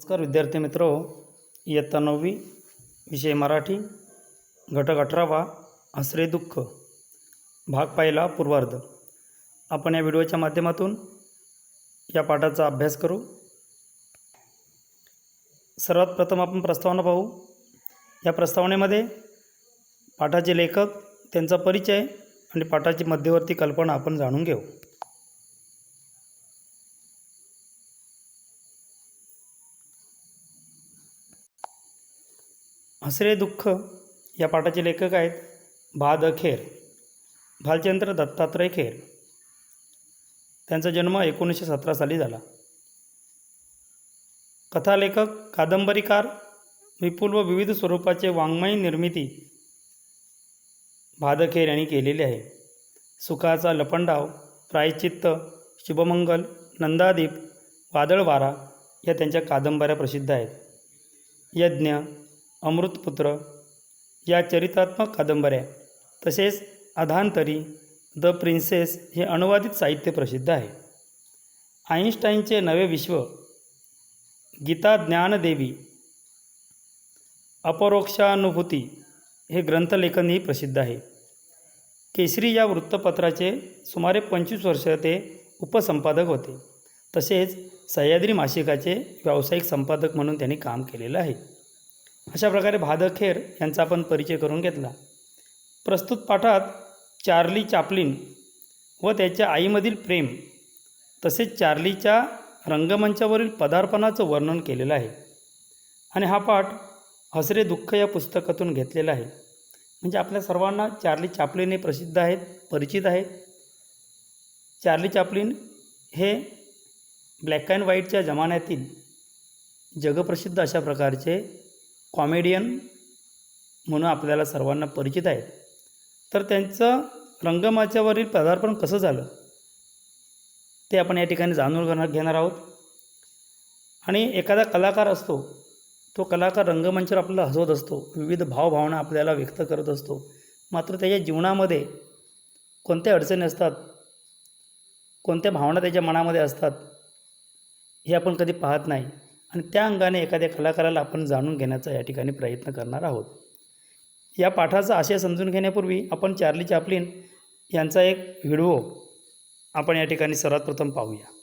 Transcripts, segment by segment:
नमस्कार विद्यार्थी मित्रो, इयत्ता 9वी विषय मराठी घटक 18वा हसरे दुःख भाग पहिला पूर्वार्ध. आपण या व्हिडिओच्या माध्यमातून या पाठाचा अभ्यास करू. सर्वात प्रथम आपण प्रस्तावना पाहू. या प्रस्तावनेमध्ये पाठाचे लेखक, त्यांचा परिचय आणि पाठाची मध्यवर्ती कल्पना आपण जाणून घेऊ. हसरे दुःख या पाठाचे लेखक आहेत भा. द. खेर, भालचंद्र दत्तात्रय खेर. त्यांचा जन्म 1917 साली झाला. कथालेखक, कादंबरीकार, विपुल व विविध स्वरूपाचे वाङ्मयीन निर्मिती भा. द. खेर यांनी केलेली आहे. सुखाचा लपंडाव, प्रायश्चित्त, शुभमंगल, नंदादीप, वादळवारा या त्यांच्या कादंबऱ्या प्रसिद्ध आहेत. यज्ञ, अमृतपुत्र या चरित्रात्मक कादंबऱ्या, तसेच अधांतरी, द प्रिन्सेस हे अनुवादित साहित्य प्रसिद्ध आहे. आईन्स्टाईनचे नवे विश्व, गीता ज्ञानदेवी, अपरोक्षानुभूती हे ग्रंथलेखनही प्रसिद्ध आहे. केसरी या वृत्तपत्राचे सुमारे 25 वर्ष ते उपसंपादक होते. तसेच सह्याद्री मासिकाचे व्यावसायिक संपादक म्हणून त्यांनी काम केलेलं आहे. अशा प्रकारे भा. द. खेर यांचा आपण परिचय करून घेतला. प्रस्तुत पाठात चार्ली चॅप्लिन व त्याच्या आईमधील प्रेम, तसेच चार्लीच्या रंगमंचावरील पदार्पणाचं वर्णन केलेलं आहे. आणि हा पाठ हसरे दुःख या पुस्तकातून घेतलेला आहे. म्हणजे आपल्या सर्वांना चार्ली चॅप्लिन हे प्रसिद्ध आहेत, परिचित आहेत. चार्ली चॅप्लिन हे ब्लॅक अँड व्हाईटच्या जमान्यातील जगप्रसिद्ध अशा प्रकारचे कॉमेडियन म्हणून आपल्याला सर्वांना परिचित आहेत. तर त्यांचं रंगमंचावरील पदार्पण कसं झालं ते आपण या ठिकाणी जाणून घेणार आहोत. आणि एखादा कलाकार असतो, तो कलाकार रंगमंचावर आपल्याला हसवत असतो, विविध भावभावना आपल्याला व्यक्त करत असतो. मात्र त्याच्या जीवनामध्ये कोणत्या अडचणी असतात, कोणत्या भावना त्याच्या मनामध्ये असतात हे आपण कधी पाहत नाही. आणि त्या अंगाने एखाद्या कलाकाराला आपण जाणून घेण्याचा या ठिकाणी प्रयत्न करणार आहोत. या पाठाचा आशय समजून घेण्यापूर्वी आपण चार्ली चॅप्लिन यांचा एक व्हिडिओ आपण या ठिकाणी सर्वात प्रथम पाहूया.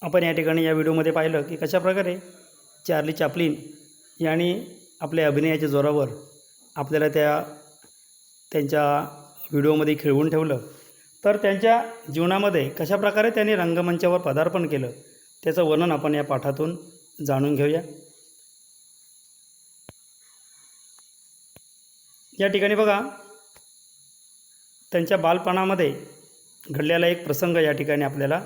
आपण या ठिकाणी या व्हिडिओमध्ये पाहिलं की कशाप्रकारे चार्ली चॅप्लिन यांनी आपल्या अभिनयाच्या जोरावर आपल्याला त्यांच्या व्हिडिओमध्ये खिळवून ठेवलं. तर त्यांच्या जीवनामध्ये कशाप्रकारे त्यांनी रंगमंचावर पदार्पण केलं त्याचं वर्णन आपण या पाठातून जाणून घेऊया. या ठिकाणी बघा, त्यांच्या बालपणामध्ये घडलेला एक प्रसंग या ठिकाणी आपल्याला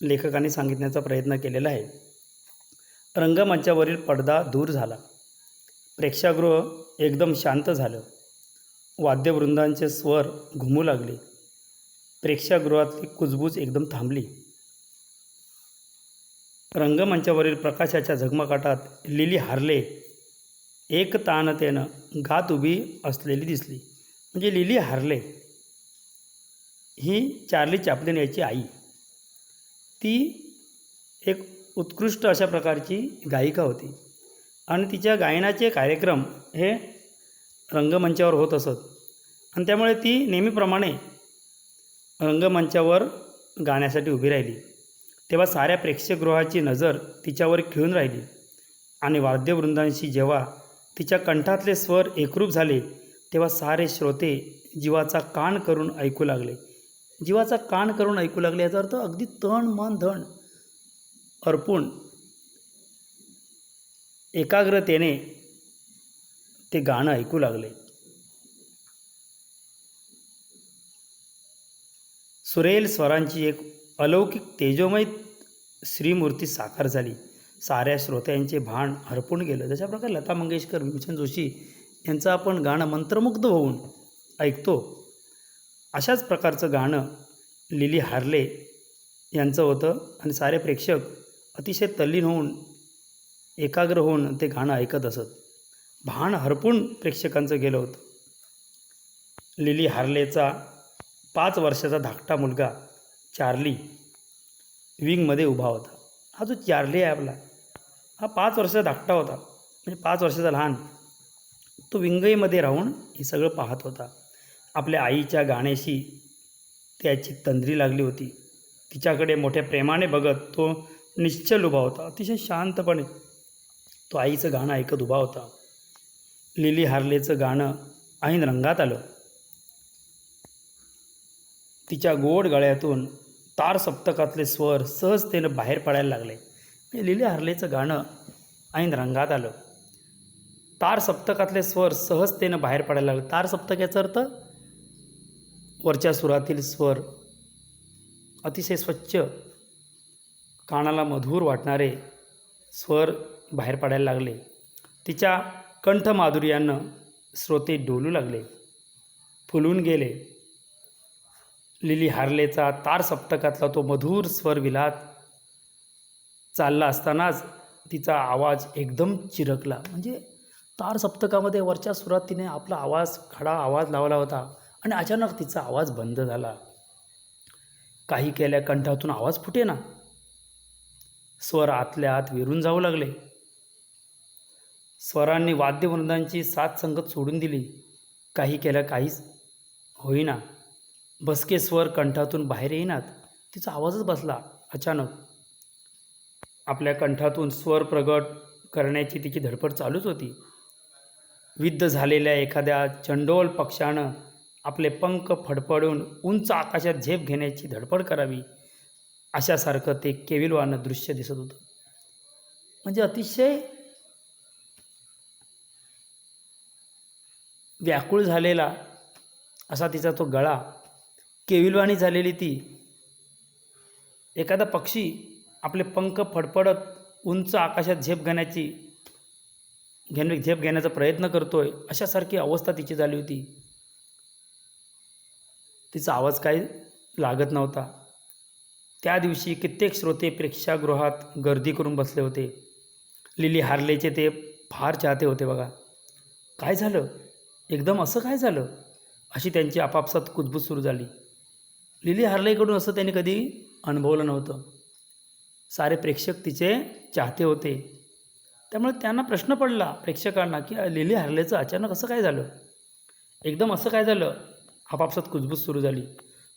लेखकांनी सांगितण्याचा प्रयत्न केलेला आहे. रंगमंचावरील पडदा दूर झाला. प्रेक्षागृह एकदम शांत झालं. वाद्यवृंदांचे स्वर घुमू लागले. प्रेक्षागृहातली कुजबूज एकदम थांबली. रंगमंचावरील प्रकाशाच्या झगमगाटात लिली हार्ले एकतानतेनं गात उभी असलेली दिसली. म्हणजे लिली हार्ले ही चार्ली चॅप्लिन याची आई. ती एक उत्कृष्ट अशा प्रकारची गायिका होती आणि तिच्या गायनाचे कार्यक्रम हे रंगमंचावर होत असत आणि त्यामुळे ती नेहमीप्रमाणे रंगमंचावर गाण्यासाठी उभी राहिली. तेव्हा साऱ्या प्रेक्षकगृहाची नजर तिच्यावर खिळून राहिली आणि वाद्यवृंदांशी जेव्हा तिच्या कंठातले स्वर एकरूप झाले तेव्हा सारे श्रोते जीवाचा कान करून ऐकू लागले. जीवाचा कान करून ऐकू लागले याचा अर्थ अगदी तन मन धन अर्पून एकाग्रतेने ते गाणं ऐकू लागले. सुरेल स्वरांची एक अलौकिक तेजोमय श्रीमूर्ती साकार झाली. साऱ्या श्रोत्यांचे भान हरपून गेलं. जशा प्रकारे लता मंगेशकर, भीमसेन जोशी यांचं आपण गाणं मंत्रमुग्ध होऊन ऐकतो, अशाच प्रकारचं गाणं लिली हार्ले यांचं होतं आणि सारे प्रेक्षक अतिशय तल्लीन होऊन एकाग्र होऊन ते गाणं ऐकत असत. भान हरपून प्रेक्षकांचं गेलं होतं. लिली हार्लेचा 5 वर्षाचा धाकटा मुलगा चार्ली विंगमध्ये उभा होता. हा जो चार्ली आहे आपला, हा 5 वर्षाचा धाकटा होता, म्हणजे 5 वर्षाचा लहान. तो विंगईमध्ये राहून हे सगळं पाहत होता. आपल्या आईच्या गाण्याशी त्याची तंद्री लागली होती. तिच्याकडे मोठ्या प्रेमाने बघत तो निश्चल उभा होता. अतिशय शांतपणे तो आईचं गाणं ऐकत उभा होता. लिली हार्लेचं गाणं ऐन रंगात आलं. तिच्या गोड गळ्यातून तार सप्तकातले स्वर सहजतेनं बाहेर पडायला लागले. लिली हार्लेचं गाणं ऐन रंगात आलं. तार सप्तकातले स्वर सहजतेनं बाहेर पडायला लागले. तार सप्तक याचा अर्थ वरच्या सुरातील स्वर अतिशय स्वच्छ, कानाला मधुर वाटणारे स्वर बाहेर पडायला लागले. तिच्या कंठमाधुर्यानं श्रोते डोलू लागले, फुलून गेले. लिली हार्लेचा तार सप्तकातला तो मधुर स्वर विलात चालला असतानाच तिचा आवाज एकदम चिरकला. म्हणजे तार सप्तकामध्ये वरच्या सुरात तिने आपला खडा आवाज लावला होता आणि अचानक तिचा आवाज बंद झाला. काही केल्या कंठातून आवाज फुटेना. स्वर आतल्या आत विरून जाऊ लागले. स्वरांनी वाद्यवृंदांची साथ संगत सोडून दिली. काही केल्या काहीच होईना. बसके स्वर कंठातून बाहेर येईनात. तिचा आवाजच बसला. अचानक आपल्या कंठातून स्वर प्रगट करण्याची तिची धडपड चालूच होती. विद्ध झालेल्या एखाद्या चंडोल पक्षानं आपले पंख फडफडून उंच आकाशात झेप घेण्याची धडपड करावी अशासारखं ते केविलवानं दृश्य दिसत होतं. म्हणजे अतिशय व्याकुळ झालेला असा तिचा तो गळा, केविलवाणी झालेली ती. एखादा पक्षी आपले पंख फडफडत उंच आकाशात झेप घेण्याचा प्रयत्न करतोय अशासारखी अवस्था तिची झाली होती. तिचा आवाज काही लागत नव्हता. त्या दिवशी कित्येक श्रोते प्रेक्षागृहात गर्दी करून बसले होते. लिली हार्लेचे ते फार चाहते होते. बघा काय झालं, एकदम असं काय झालं, अशी त्यांची आपापसात कुजबूज सुरू झाली. लिली हार्लेकडून असं त्यांनी कधी अनुभवलं नव्हतं. सारे प्रेक्षक तिचे चाहते होते. त्यामुळे त्यांना प्रश्न पडला प्रेक्षकांना की लिली हार्लेचं अचानक असं काय झालं, एकदम असं काय झालं. आपापसात कुजबूज सुरू झाली.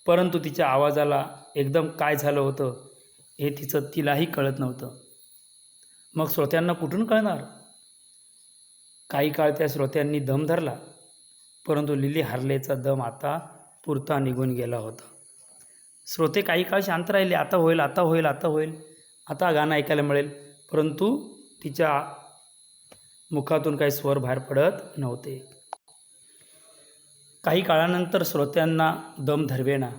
परंतु तिच्या आवाजाला एकदम काय झालं होतं हे तिलाही कळत नव्हतं. मग श्रोत्यांना कुठून कळणार? काही काळ त्या श्रोत्यांनी दम धरला, परंतु लिली हार्लेचा दम आता पुरता निघून गेला होता. श्रोते काही काळ शांत राहिले. आता होईल, आता होईल, आता होईल, आता गाणं ऐकायला मिळेल. परंतु तिच्या मुखातून काही स्वर बाहेर पडत नव्हते. काही काळानंतर श्रोत्यांना दम धरवेना.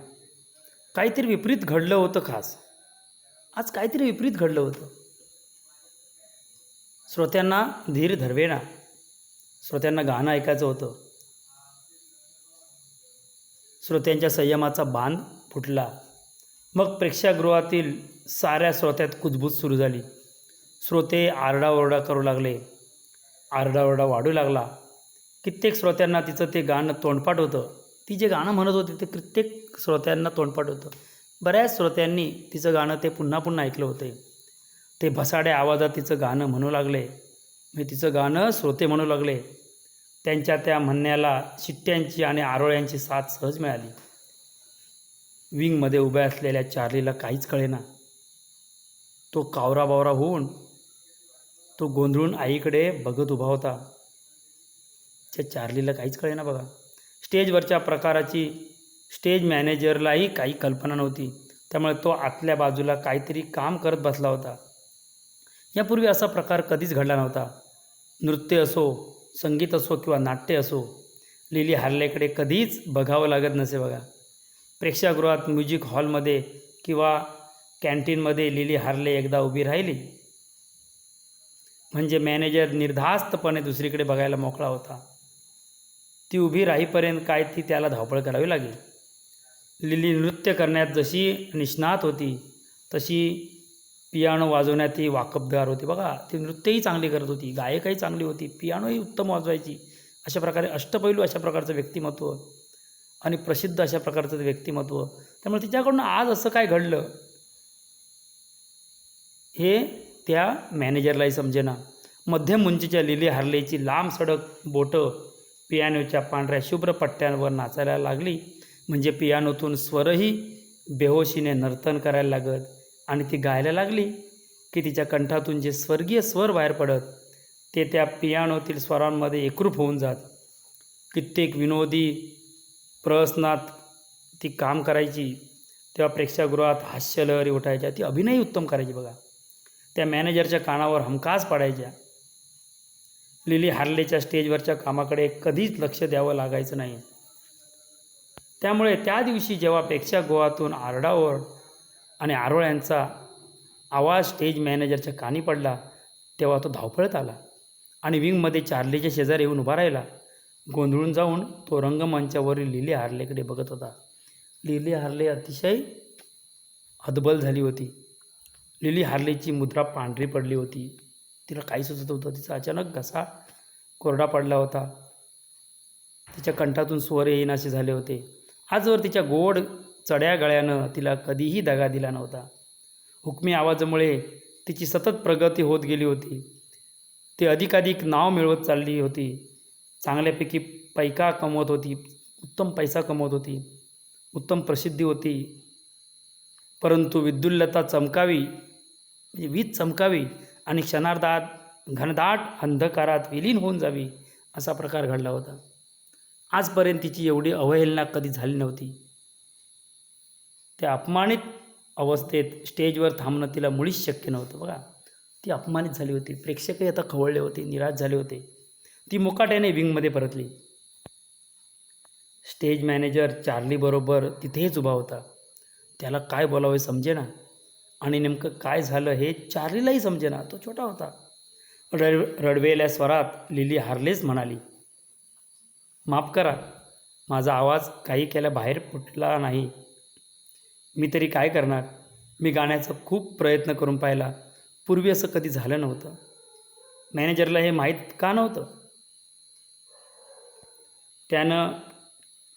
काहीतरी विपरीत घडलं होतं. खास आज काहीतरी विपरीत घडलं होतं. श्रोत्यांना धीर धरवेना. श्रोत्यांना गाणं ऐकायचं होतं. श्रोत्यांच्या संयमाचा बांध फुटला. मग प्रेक्षागृहातील साऱ्या श्रोत्यात कुजबूज सुरू झाली. श्रोते आरडाओरडा करू लागले. आरडाओरडा वाढू लागला. कित्येक श्रोत्यांना तिचं ते गाणं तोंडपाठ होतं. ती जे गाणं म्हणत होती ते प्रत्येक श्रोत्यांना तोंडपाठ होतं. बऱ्याच श्रोत्यांनी तिचं गाणं ते पुन्हा पुन्हा ऐकलं होते. ते भसाड्या आवाजात तिचं गाणं म्हणू लागले. तिचं गाणं श्रोते म्हणू लागले. त्यांच्या त्या म्हणण्याला शिट्ट्यांची आणि आरोळ्यांची साथ सहज मिळाली. विंगमध्ये उभ्या असलेल्या चार्लीला काहीच कळेना. तो कावराबावरा होऊन तो गोंधळून आईकडे बघत उभा होता. त्या चार्लीला काहीच कळेना बघा. स्टेजवरच्या प्रकाराची स्टेज मॅनेजरलाही काही कल्पना नव्हती. त्यामुळे तो आतल्या बाजूला काहीतरी काम करत बसला होता. यापूर्वी असा प्रकार कधीच घडला नव्हता. नृत्य असो, संगीत असो किंवा नाट्य असो, लिली हार्लेकडे कधीच बघावं लागत नसे बघा. प्रेक्षागृहात, म्युझिक हॉलमध्ये किंवा कॅन्टीनमध्ये लिली हार्ले एकदा उभी राहिली म्हणजे मॅनेजर निर्धास्तपणे दुसरीकडे बघायला मोकळा होता. ती उभी राहीपर्यंत काय ती त्याला धावपळ करावी लागेल. लिली नृत्य करण्यात जशी निष्णात होती तशी पियानो वाजवण्यातही वाकबगार होती बघा. ती नृत्यही चांगली करत होती, गायकही चांगली होती, पियानोही उत्तम वाजवायची. अशा प्रकारे अष्टपैलू अशा प्रकारचं व्यक्तिमत्व आणि प्रसिद्ध अशा प्रकारचं व्यक्तिमत्व. त्यामुळे तिच्याकडून आज असं काय घडलं हे त्या मॅनेजरलाही समजेना. मध्यम उंचीच्या लिली हार्लेची लांब सडक बोटं पियानोच्या पांढऱ्या शुभ्र पट्ट्यांवर नाचायला लागली म्हणजे पियानोतून स्वरही बेहोशीने नर्तन करायला लागत आणि ती गायला लागली की तिच्या कंठातून जे स्वर्गीय स्वर बाहेर पडत ते त्या पियानोतील स्वरांमध्ये एकरूप होऊन जात. कित्येक विनोदी प्रहसनात ती काम करायची. तेव्हा प्रेक्षागृहात हास्यलहरी उठायच्या. ती अभिनयही उत्तम करायची बघा. त्या मॅनेजरच्या कानावर हमखास पडायच्या. लिली हार्लेच्या स्टेजवरच्या कामाकडे कधीच लक्ष द्यावं लागायचं नाही. त्यामुळे त्या दिवशी जेव्हा प्रेक्षागृहातून आरडाओरड आणि आरोळ्यांचा आवाज स्टेज मॅनेजरच्या कानी पडला तेव्हा तो धावपळत आला आणि विंगमध्ये चार्लीच्या शेजारी येऊन उभा राहिला. गोंधळून जाऊन तो रंगमंचावरील लिली हार्लेकडे बघत होता. लिली हार्ले अतिशय हतबल झाली होती. लिली हार्लेची मुद्रा पांढरी पडली होती. तिला काही सुचत होतं. तिचा अचानक घसा कोरडा पडला होता. तिच्या कंठातून स्वर येईनासे झाले होते. आजवर तिच्या गोड चढ्या गळ्यानं तिला कधीही दगा दिला नव्हता. हुकमी आवाजामुळे तिची सतत प्रगती होत गेली होती. ती अधिकाधिक नाव मिळवत चालली होती. चांगल्यापैकी पैसा कमवत होती. उत्तम पैसा कमवत होती. उत्तम प्रसिद्धी होती. परंतु विद्युल्लता चमकावी म्हणजे वीज चमकावी आणि क्षणार्धात घनदाट अंधकारात विलीन होऊन जावी असा प्रकार घडला होता. आजपर्यंत तिची एवढी अवहेलना कधी झाली नव्हती. त्या अपमानित अवस्थेत स्टेजवर थांबणं तिला मुळीच शक्य नव्हतं बघा. ती अपमानित झाली होती. प्रेक्षकही आता खवळले होते, निराश झाले होते. ती मुकाट्याने विंगमध्ये परतली. स्टेज मॅनेजर चार्लीबरोबर तिथेच उभा होता. त्याला काय बोलावे समजेना आणि नेमकं काय झालं हे चार्लीलाही समजेना. तो छोटा होता. रडवेल्या स्वरात लिली हार्लेच म्हणाली, माफ करा, माझा आवाज काही केल्या बाहेर फुटला नाही. मी तरी काय करणार. मी गाण्याचा खूप प्रयत्न करून पाहिला. पूर्वी असं कधी झालं नव्हतं. मॅनेजरला हे माहीत का नव्हतं. त्यानं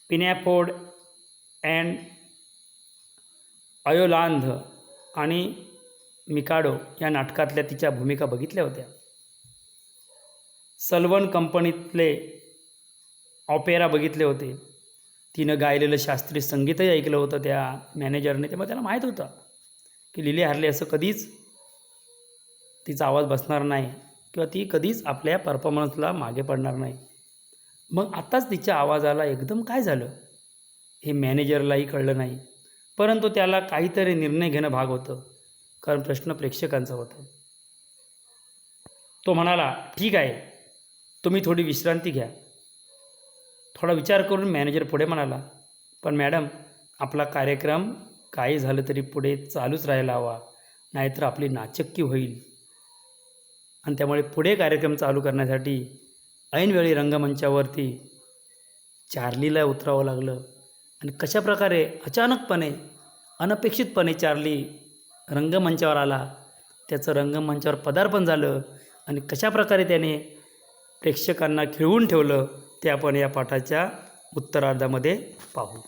पिनॅफोर्ड अँड अयोलांध आणि मिकाडो या नाटकातल्या तिच्या भूमिका बघितल्या होत्या. सल्वन कंपनीतले ऑपेरा बघितले होते. तिनं गायलेलं शास्त्रीय संगीतही ऐकलं होतं त्या मॅनेजरने. तेव्हा त्याला माहीत होतं की लिली हार्ले असं कधीच तिचा आवाज बसणार नाही किंवा ती कधीच आपल्या परफॉर्मन्सला मागे पडणार नाही. मग आत्ताच तिच्या आवाजाला एकदम काय झालं हे मॅनेजरलाही कळलं नाही, परंतु त्याला काहीतरी निर्णय घेणं भाग होतं, कारण प्रश्न प्रेक्षकांचा होता. तो म्हणाला, ठीक आहे, तुम्ही थोडी विश्रांती घ्या. थोडा विचार करून मॅनेजर पुढे म्हणाला, पण मॅडम, आपला कार्यक्रम काही झालं तरी पुढे चालूच राहायला हवा, नाहीतर आपली नाचक्की होईल. आणि त्यामुळे पुढे कार्यक्रम चालू करण्यासाठी ऐनवेळी रंगमंचावरती चार्लीला उतरावं लागलं. आणि कशाप्रकारे अचानकपणे अनपेक्षितपणे चार्ली रंगमंचावर आला, त्याचं रंगमंचावर पदार्पण झालं आणि कशाप्रकारे त्याने प्रेक्षकांना खिळवून ठेवलं ते आपण या पाठाच्या उत्तरार्धामध्ये पाहू.